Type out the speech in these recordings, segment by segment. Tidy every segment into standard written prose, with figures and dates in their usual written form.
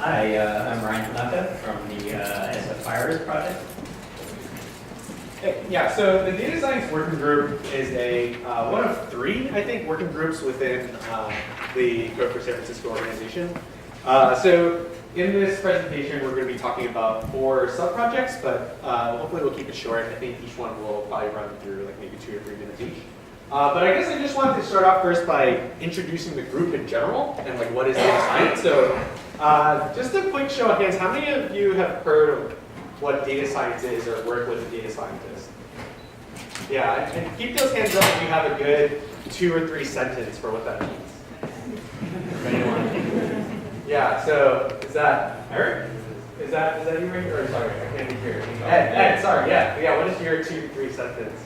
Hi, I'm Ryan Tanaka from the SF Fires Project. Yeah, so the data science working group is a one of three, I think, working groups within the Code for San Francisco organization. So in this presentation, we're going to be talking about 4 sub-projects, but hopefully we'll keep it short. I think each one will probably run through like maybe 2 or 3 minutes each. But I guess I just wanted to start off first by introducing the group in general and like what is data science. So just a quick show of hands, how many of you have heard of what data science is or work with a data scientist? Yeah, and keep those hands up if you have a good 2 or 3 sentence for what that means. Anyone? Yeah, so is that Eric? Is that you right here? Or sorry, I can't hear. Ed, sorry, yeah. What is your 2 to 3 sentence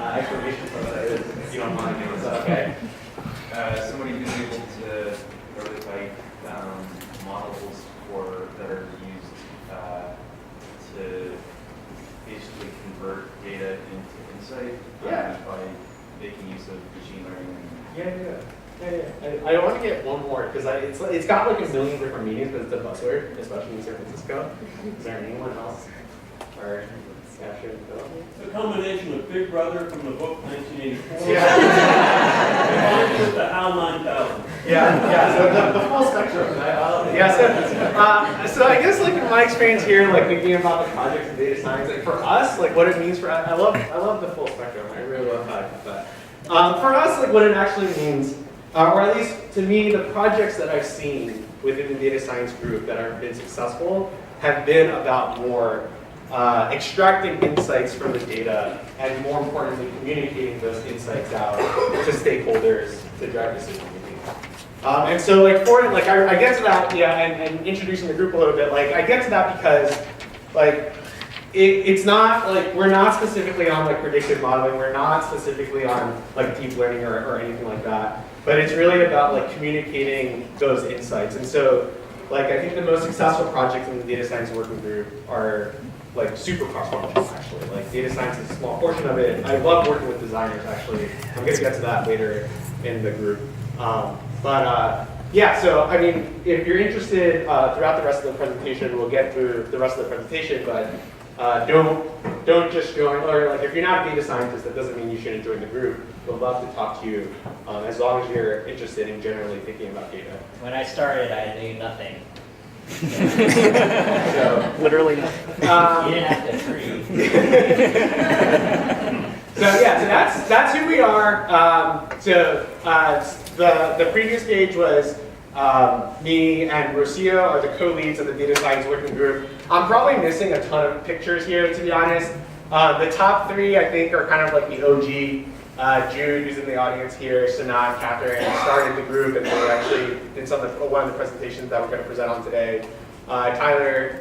explanation for what that is? If you don't mind, is that okay? Somebody who's able to prototype models that are used to basically convert data into insight by making use of machine learning. Yeah. I want to get one more because it's got like a million different meanings, but it's a buzzword, especially in San Francisco. Is there anyone else? Or a combination of Big Brother from the book 1984. Yeah. With the HAL 9000. Yeah. So the full spectrum. So I guess like in my experience here, like thinking about the projects and data science, like for us, like what it means for I love the full spectrum. I really love that. For us, like what it actually means, or at least to me, the projects that I've seen within the data science group that have been successful have been about more extracting insights from the data and more importantly, communicating those insights out to stakeholders to drive decision making. And so like for it, like I get to that, and introducing the group a little bit, like I get to that because like it's not like we're not specifically on like predictive modeling, we're not specifically on like deep learning or anything like that, but it's really about like communicating those insights. And so like I think the most successful projects in the data science working group are like super cross-functional actually. Like data science is a small portion of it. I love working with designers actually. I'm gonna get to that later in the group. Yeah, so I mean, if you're interested throughout the rest of the presentation, we'll get through the rest of the presentation, but don't just join, or like if you're not a data scientist, that doesn't mean you shouldn't join the group. We'd love to talk to you as long as you're interested in generally thinking about data. When I started, I knew nothing. So, literally nothing. You didn't have to read. So that's who we are. The previous page was me and Rocio are the co-leads of the data science working group. I'm probably missing a ton of pictures here, to be honest. The top 3, I think, are kind of like the OG. Jude, who's in the audience here, Sanat, Catherine, started the group, and they were actually in one of the presentations that we're going to present on today. Tyler,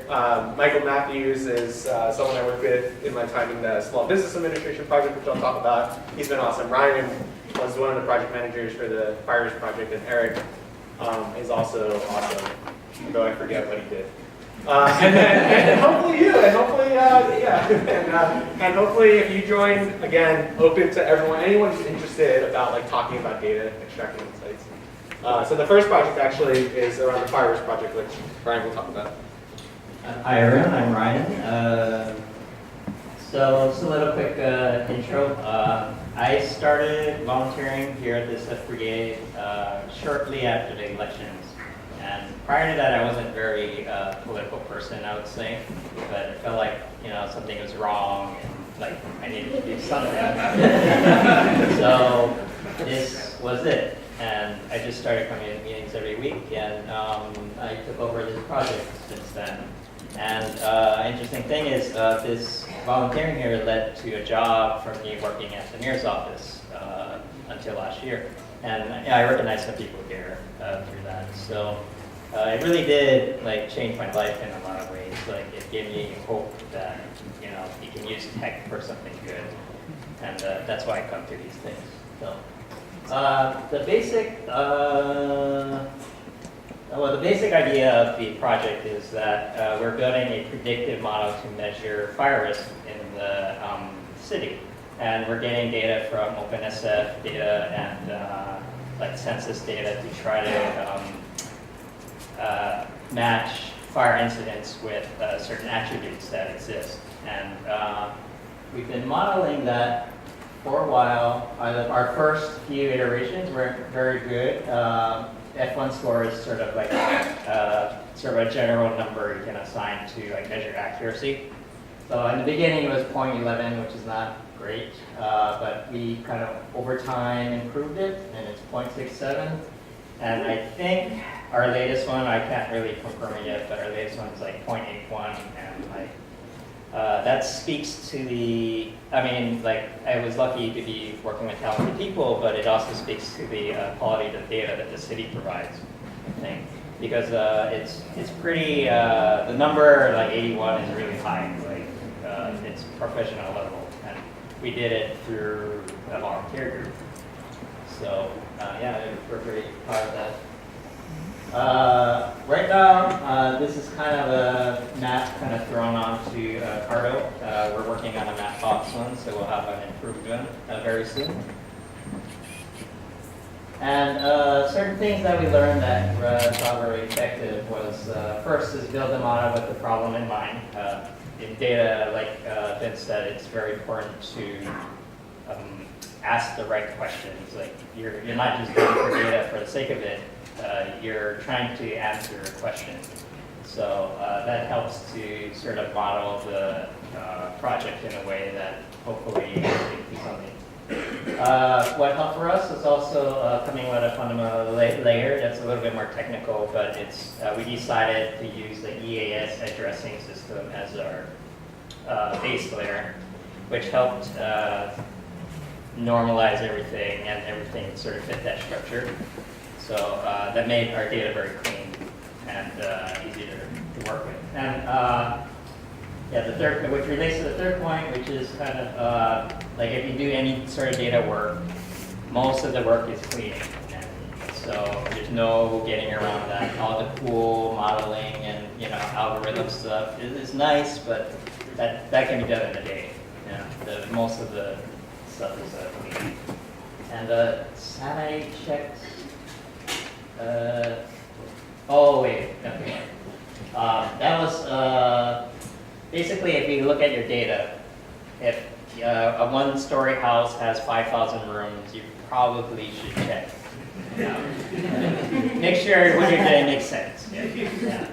Michael Matthews is someone I worked with in my time in the Small Business Administration project, which I'll talk about. He's been awesome. Ryan was one of the project managers for the Fires project, and Eric is also awesome, though I forget what he did. And hopefully you, and hopefully, and hopefully if you join, again, open to everyone, anyone who's interested about like talking about data, extracting insights. So the first project actually is around the Fires project, which Brian will talk about. Hi everyone, I'm Ryan. So just a little quick intro. I started volunteering here at the SF Brigade shortly after the elections. And prior to that, I wasn't a very political person, I would say, but it felt like something was wrong and like I needed to do something. So this was it, and I just started coming to meetings every week, and I took over this project since then. And interesting thing is, this volunteering here led to a job for me working at the mayor's office until last year. And I recognized some people here through that. So it really did like change my life in a lot of ways. Like it gave me hope that you can use tech for something good, and that's why I come to these things. So the basic idea of the project is that we're building a predictive model to measure fire risk in the city. And we're getting data from OpenSF data and like census data to try to match fire incidents with certain attributes that exist. And we've been modeling that for a while. Our first few iterations were very good. F1 score is sort of like sort of a general number you can assign to like measure accuracy. So in the beginning it was 0.11, which is not great, but we kind of over time improved it, and it's 0.67. And I think our latest one, I can't really confirm it yet, but our latest one is like 0.81, and like that speaks to the, I mean, like I was lucky to be working with talented people, but it also speaks to the quality of the data that the city provides, I think. Because it's pretty, the number like 81 is really high, like it's professional level, and we did it through a volunteer group. So yeah, we're pretty proud of that. Right now, this is kind of a map kind of thrown onto Cardo. We're working on a Mapbox one, so we'll have an improved one very soon. And certain things that we learned that thought were effective was, first is build a model with the problem in mind. In data, like Vince said, it's very important to ask the right questions. Like you're not just looking for data for the sake of it. You're trying to answer a question. So that helps to sort of model the project in a way that hopefully can do something. What helped for us is also coming with a fundamental layer that's a little bit more technical, but it's we decided to use the EAS addressing system as our base layer, which helped normalize everything, and everything sort of fit that structure. So that made our data very clean and easier to work with. And yeah, the third, which relates to the third point, which is kind of like if you do any sort of data work, most of the work is cleaning. And so there's no getting around that. All the cool modeling and algorithm stuff is nice, but that can be done in a day. Most of the stuff is clean. And sanity checks. Oh wait, okay. That was basically if you look at your data, if a one-story house has 5,000 rooms, you probably should check. Make sure what you're doing makes sense. Yeah.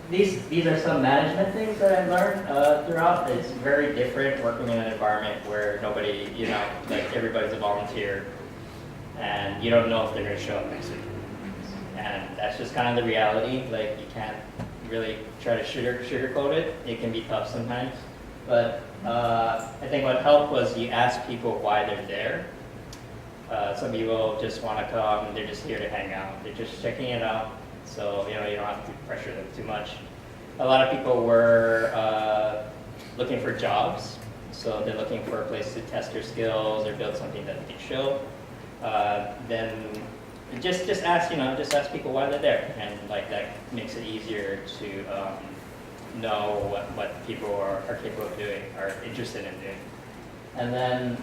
These are some management things that I've learned throughout. It's very different working in an environment where nobody, like everybody's a volunteer, and you don't know if they're going to show up next week. And that's just kind of the reality. Like, you can't really try to sugarcoat it. It can be tough sometimes. But I think what helped was you ask people why they're there. Some people just want to come, they're just here to hang out. They're just checking it out. So, you don't have to pressure them too much. A lot of people were looking for jobs. So they're looking for a place to test their skills or build something that they can show. Then just ask people why they're there, and like that makes it easier to know what people are capable of doing, are interested in doing. And then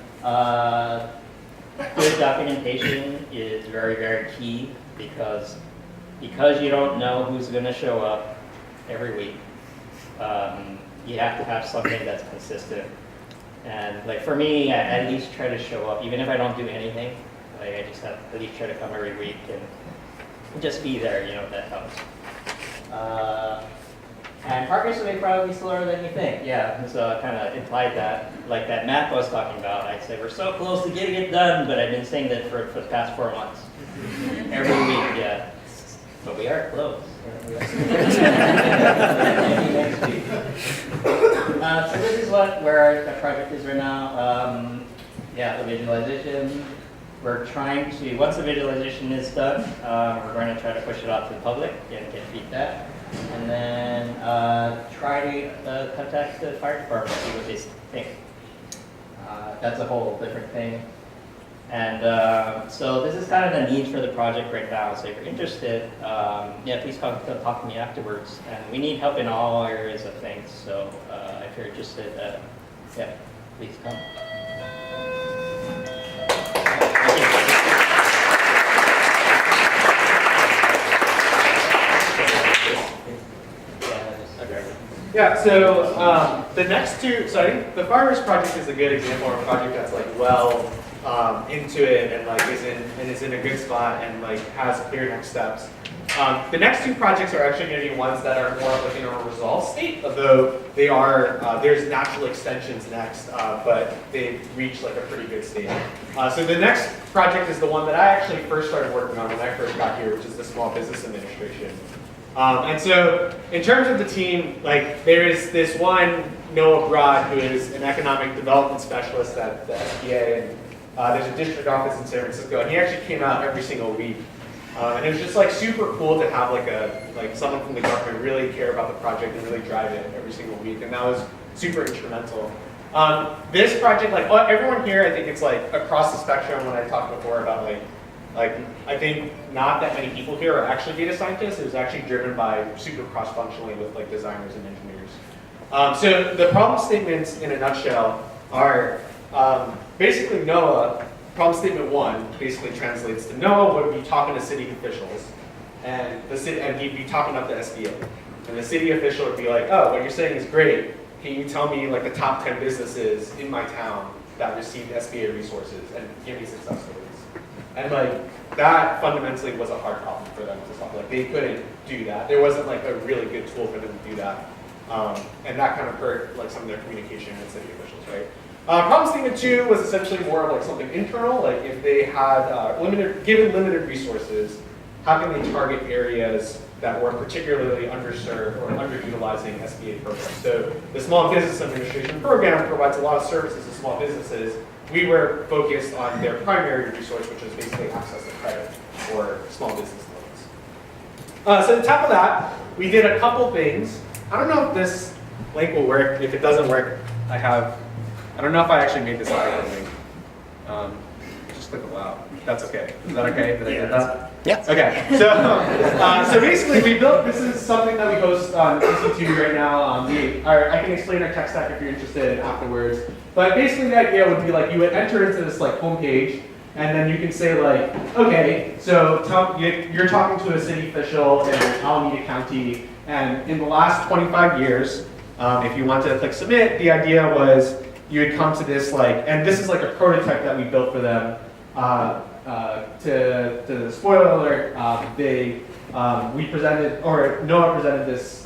good documentation is very, very key because you don't know who's going to show up every week. You have to have something that's consistent. And like for me, I at least try to show up, even if I don't do anything. Like I just have at least try to come every week and just be there. That helps. And progress will be probably slower than you think. Yeah, so I kind of implied that. Like that map I was talking about, I said we're so close to getting it done, but I've been saying that for the past 4 months. Every week, yeah. But we are close. Next week. So this is where the project is right now. Yeah, the visualization. We're trying to, once the visualization is done, we're going to try to push it out to the public and get feedback. And then try to contact the fire department, see what they think. That's a whole different thing. And so this is kind of the need for the project right now. So if you're interested, yeah, please talk to me afterwards. And we need help in all areas of things. So if you're interested, yeah, please come. Thank you. Yeah, so the next two, so I think the Farmers Project is a good example of a project that's like well into it and like is in a good spot and like has clear next steps. The next two projects are actually going to be ones that are more like in a resolve state, although they are, there's natural extensions next, but they've reached like a pretty good state. So the next project is the one that I actually first started working on when I first got here, which is the Small Business Administration. And so in terms of the team, like there is this one, Noah Broad, who is an economic development specialist at the SBA, and there's a district office in San Francisco, and he actually came out every single week. And it was just like super cool to have like someone from the government really care about the project and really drive it every single week, and that was super instrumental. This project, like everyone here, I think it's like across the spectrum. When I talked before about like I think not that many people here are actually data scientists. It was actually driven by super cross-functionally with like designers and engineers. So the problem statements in a nutshell are basically Noah. Problem statement 1 basically translates to Noah would be talking to city officials, and he'd be talking up the SBA, and the city official would be like, "Oh, what you're saying is great. Can you tell me like the top 10 businesses in my town that received SBA resources and give me success stories?" And like that fundamentally was a hard problem for them to solve. Like they couldn't do that. There wasn't like a really good tool for them to do that, and that kind of hurt like some of their communication with city officials, right? Problem statement 2 was essentially more of like something internal, like if they had given limited resources, how can they target areas that were particularly underserved or underutilizing SBA programs? So the Small Business Administration program provides a lot of services to small businesses. We were focused on their primary resource, which was basically access to credit or small business loans. So to tackle that, we did a couple things. I don't know if this link will work. If it doesn't work, I don't know if I actually made this up. Just click allow. That's okay. Is that okay? Did I get that? Yeah. Okay. So basically, we built. This is something that we host on EC2 right now. I can explain our tech stack if you're interested afterwards. But basically, the idea would be like you would enter into this like homepage, and then you can say like, okay, so you're talking to a city official in Alameda County, and in the last 25 years, if you want to click submit, the idea was you would come to this like, and this is like a prototype that we built for them. To spoiler alert, Noah presented this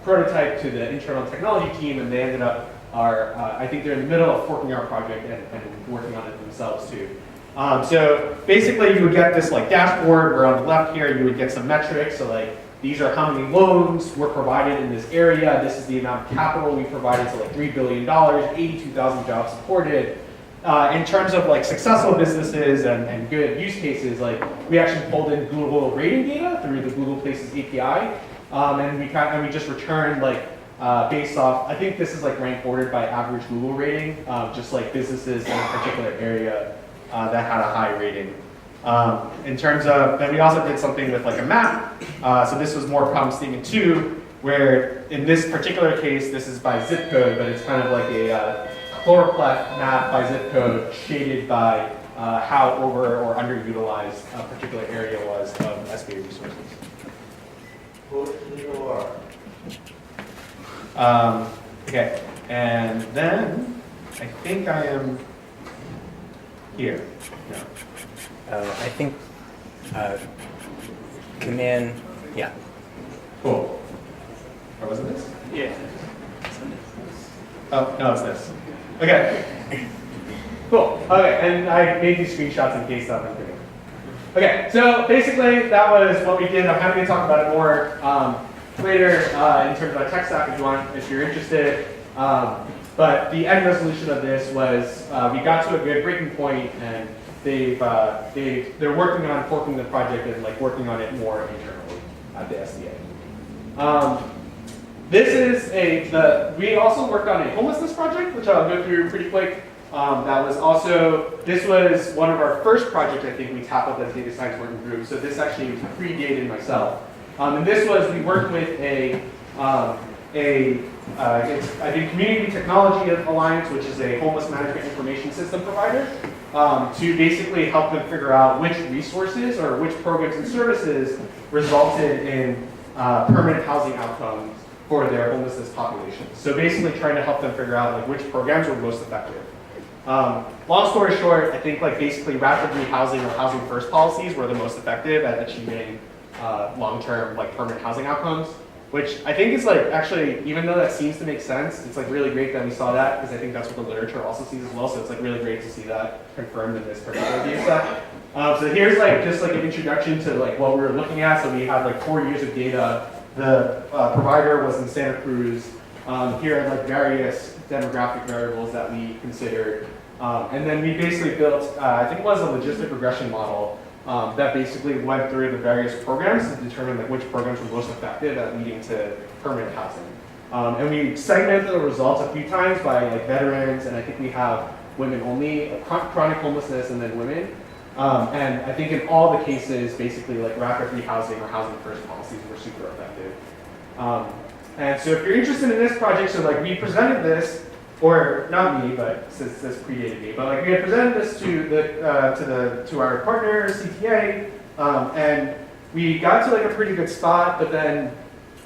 prototype to the internal technology team, and they ended up I think they're in the middle of forking our project and working on it themselves too. So basically, you would get this like dashboard where on the left here you would get some metrics. So like these are how many loans were provided in this area. This is the amount of capital we provided, so like $3 billion, 82,000 jobs supported. In terms of like successful businesses and good use cases, like we actually pulled in Google rating data through the Google Places API, and we just returned like based off. I think this is like rank ordered by average Google rating, just like businesses in a particular area that had a high rating. In terms of, then we also did something with like a map. So this was more problem statement 2, where in this particular case, this is by zip code, but it's kind of like a choropleth map by zip code shaded by how over or underutilized a particular area was of SBA resources. Okay, and then I think I am here. No. I think command, yeah. Cool. Or was it this? Yeah. Oh, no, it's this. Okay. Cool. Okay, and I made these screenshots in case that I'm kidding. Okay, so basically that was what we did. I'm happy to talk about it more later in terms of our tech stack if you're interested. But the end resolution of this was we got to a good breaking point, and they're working on forking the project and like working on it more internally at the SBA. This is we also worked on a homelessness project, which I'll go through pretty quick. This was one of our first projects I think we tackled as data science working group. So this actually predated myself. And this was, we worked with it's, I think, Community Technology Alliance, which is a homeless management information system provider, to basically help them figure out which resources or which programs and services resulted in permanent housing outcomes for their homelessness population. So basically trying to help them figure out like which programs were most effective. Long story short, I think like basically rapid rehousing or housing first policies were the most effective at achieving long-term like permanent housing outcomes, which I think is like actually, even though that seems to make sense, it's like really great that we saw that because I think that's what the literature also sees as well. So it's like really great to see that confirmed in this particular data set. So here's like just like an introduction to like what we were looking at. So we had like 4 years of data. The provider was in Santa Cruz. Here are like various demographic variables that we considered. And then we basically built, I think it was a logistic regression model that basically went through the various programs to determine like which programs were most effective at leading to permanent housing. And we segmented the results a few times by like veterans, and I think we have women only, chronic homelessness, and then women. And I think in all the cases, basically like rapid rehousing or housing first policies were super effective. And so if you're interested in this project, so like we presented this, or not me, but since this predated me, but like we had presented this to our partner CTA, and we got to like a pretty good spot, but then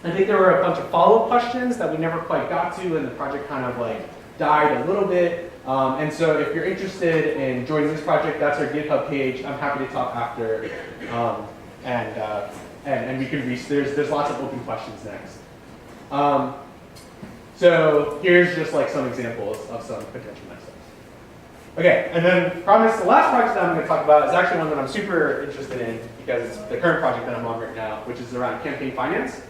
I think there were a bunch of follow-up questions that we never quite got to, and the project kind of like died a little bit. And so if you're interested in joining this project, that's our GitHub page. I'm happy to talk after, and we can there's lots of open questions next. So here's just like some examples of some potential next steps. Okay, and then promise the last project that I'm going to talk about is actually one that I'm super interested in because it's the current project that I'm on right now, which is around campaign finance.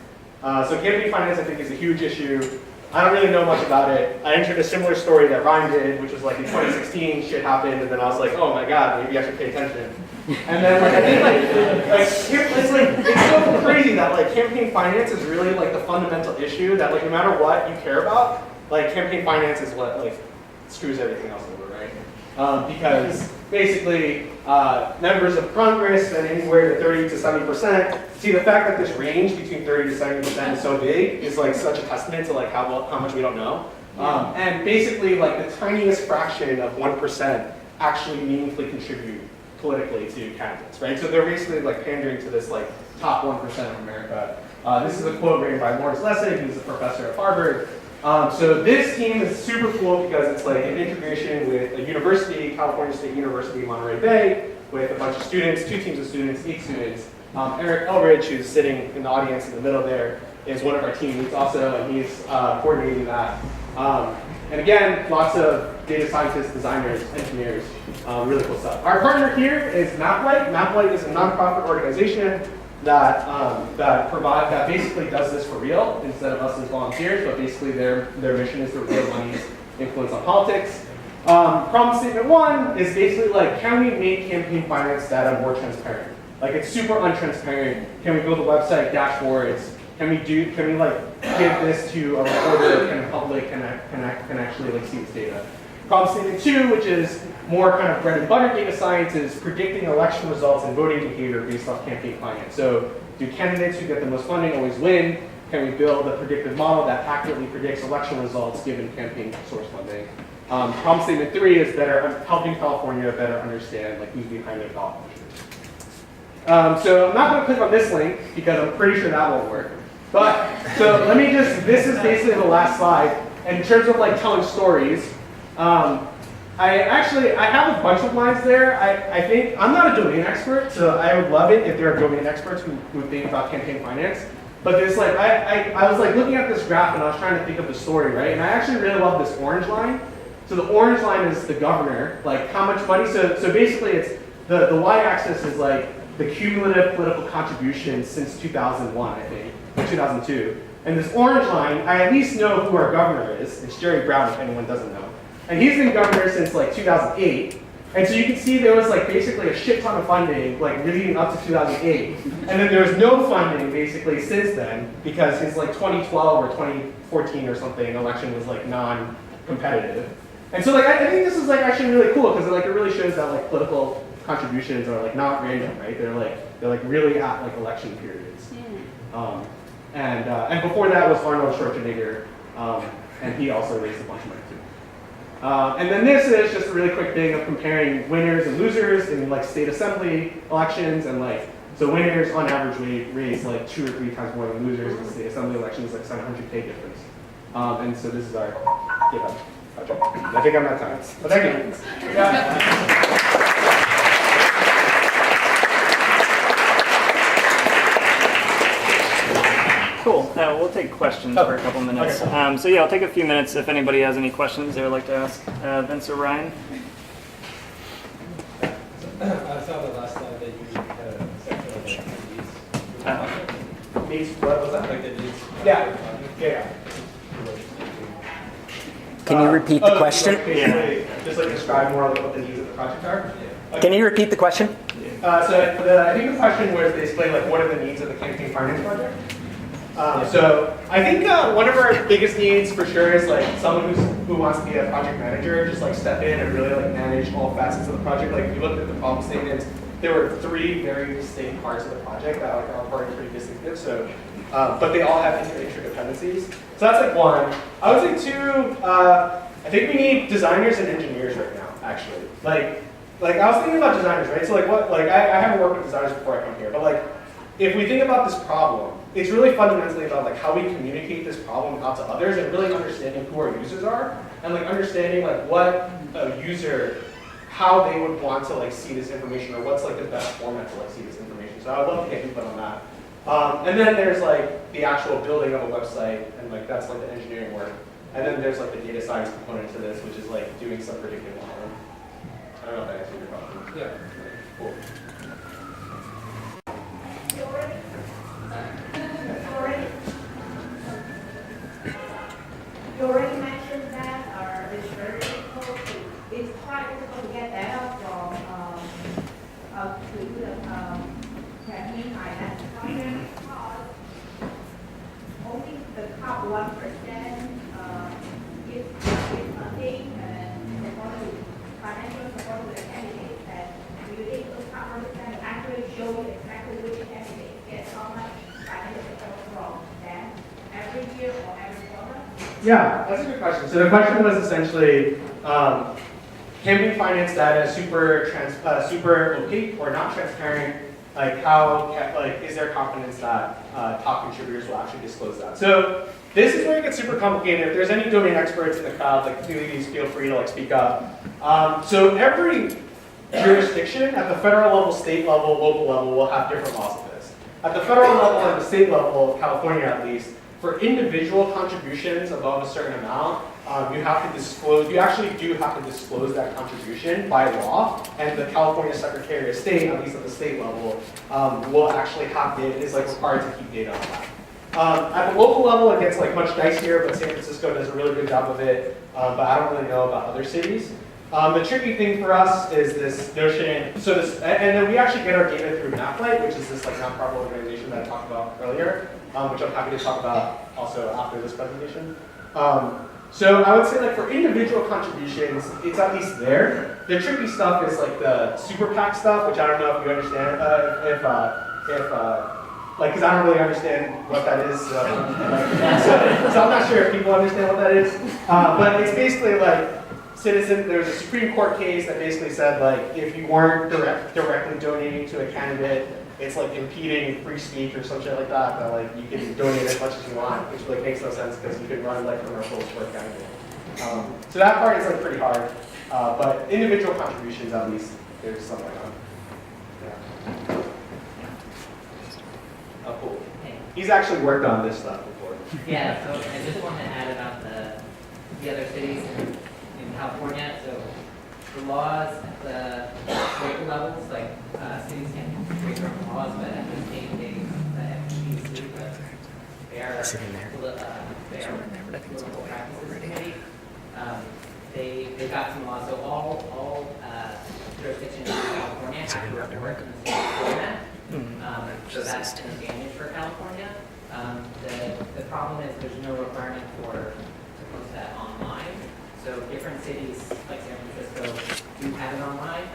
So campaign finance I think is a huge issue. I don't really know much about it. I entered a similar story that Ryan did, which was like in 2016 shit happened, and then I was like, oh my god, maybe I should pay attention. And then like I think it's so crazy that like campaign finance is really like the fundamental issue that like no matter what you care about, like campaign finance is what like screws everything else over, right? Because basically members of Congress spend anywhere to 30 to 70%. See, the fact that this range between 30 to 70% is so big is like such a testament to like how much we don't know. And basically like the tiniest fraction of 1% actually meaningfully contribute politically to candidates, right? So they're basically like pandering to this like top 1% of America. This is a quote written by Lawrence Lessig, who's a professor at Harvard. So this team is super cool because it's like an integration with a university, California State University, Monterey Bay, with a bunch of students, 2 teams of students, 8 students. Eric Elridge, who's sitting in the audience in the middle there, is one of our team leads also, and he's coordinating that. And again, lots of data scientists, designers, engineers, really cool stuff. Our partner here is MapLight. MapLight is a nonprofit organization that basically does this for real instead of us as volunteers, but basically their mission is to reveal money's influence on politics. Problem statement 1 is basically like, can we make campaign finance data more transparent? Like it's super untransparent. Can we build a website, dashboards? Can we like give this to a reporter and the public can actually like see this data? Problem statement 2, which is more kind of bread and butter data science, is predicting election results and voting behavior based off campaign finance. So do candidates who get the most funding always win? Can we build a predictive model that accurately predicts election results given campaign source funding? Problem statement 3 is helping California better understand like who's behind their ballot measures. So I'm not going to click on this link because I'm pretty sure that won't work. But so let me this is basically the last slide. And in terms of like telling stories, I have a bunch of lines there. I think I'm not a domain expert, so I would love it if there are domain experts who think about campaign finance. But there's like I was like looking at this graph and I was trying to think of the story, right? And I actually really love this orange line. So the orange line is the governor, like how much money. So basically it's the y-axis is like the cumulative political contribution since 2001, I think, or 2002. And this orange line, I at least know who our governor is. It's Jerry Brown, if anyone doesn't know. And he's been governor since like 2008. And so you can see there was like basically a shit ton of funding like leading up to 2008. And then there was no funding basically since then because his like 2012 or 2014 or something election was like non-competitive. And so like I think this is like actually really cool because like it really shows that like political contributions are like not random, right? They're like really at like election periods. And before that was Arnold Schwarzenegger, and he also raised a bunch of money too. And then this is just a really quick thing of comparing winners and losers in like state assembly elections and like So winners on average raise like 2 or 3 times more than losers in the state assembly elections, like 700K difference. And so this is our GitHub project. I think I'm out of time, but thank you. Yeah. Cool. We'll take questions for a couple minutes. Okay. So yeah, I'll take a few minutes if anybody has any questions they would like to ask Vince or Ryan. I saw the last slide that you had a section of like needs. Needs, what was that? Like the needs. Yeah. Can you repeat the question? Like basically, just like describe more of what the needs of the project are. Yeah. Can you repeat the question? I think the question was basically like, what are the needs of the campaign finance project? So I think one of our biggest needs for sure is like someone who wants to be a project manager, just like step in and really like manage all facets of the project. Like if you looked at the problem statements, there were 3 very distinct parts of the project that like, are pretty distinctive. So, but they all have interdependencies. So that's like one. I would say 2. I think we need designers and engineers right now. Actually, like I was thinking about designers, right? So like what? Like I haven't worked with designers before I come here, but like if we think about this problem, it's really fundamentally about like how we communicate this problem out to others and really understanding who our users are and like understanding like what a user, how they would want to like see this information or what's like the best format to like see this information. So I would love to get input on that. And then there's like the actual building of a website and like that's like the engineering work. And then there's like the data science component to this, which is like doing some predictive modeling. I don't know if that answered your question. Yeah. Cool. You already mentioned that, or it's very difficult to, it's quite difficult to get data from to the campaign finance project because only the top 1% is funding and support to financial support to the candidates. And you think those top 1% actually show you exactly which candidate gets how much financial support from them every year or every quarter? Yeah, that's a good question. So the question was essentially, campaign finance data super opaque or not transparent? Like how, like is there confidence that top contributors will actually disclose that? So this is where it gets super complicated. If there's any domain experts in the crowd, like please feel free to like speak up. So every jurisdiction at the federal level, state level, local level will have different laws of this. At the federal level and the state level, California at least, for individual contributions above a certain amount, you have to disclose, you actually do have to disclose that contribution by law, and the California Secretary of State, at least at the state level, will actually have data, is like required to keep data on that. At the local level, it gets like much dicier, but San Francisco does a really good job of it, but I don't really know about other cities. The tricky thing for us is this notion, so this, and then we actually get our data through MapLight, which is this like nonprofit organization that I talked about earlier, which I'm happy to talk about also after this presentation. So I would say like for individual contributions, it's at least there. The tricky stuff is like the super PAC stuff, which I don't know if you understand, like, because I don't really understand what that is. So I'm not sure if people understand what that is. But it's basically like, there's a Supreme Court case that basically said like if you weren't directly donating to a candidate, it's like impeding free speech or some shit like that. That like you can donate as much as you want, which like makes no sense because you can run like commercials for a candidate. So that part is like pretty hard, but individual contributions at least there's something on. Yeah. Oh, cool. He's actually worked on this stuff before. Yeah, so I just want to add about the other cities in California. So the laws at the local levels, like cities can create their own laws, but at the state, the FTC, they are political practices committee. They've got some laws. So all jurisdictions in California have to report in the same format. So that's an advantage for California. The problem is there's no requirement to post that online. So different cities like San Francisco do have it online.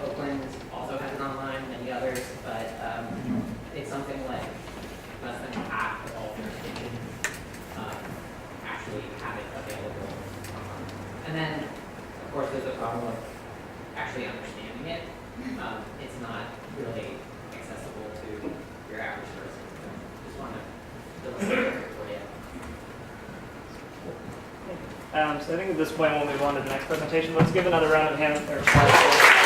Oakland also has it online, many others, but it's something like less than half of all jurisdictions actually have it available. And then, of course, there's a problem of actually understanding it. It's not really accessible So I think at this point we'll move on to the next presentation. Let's give another round of hand.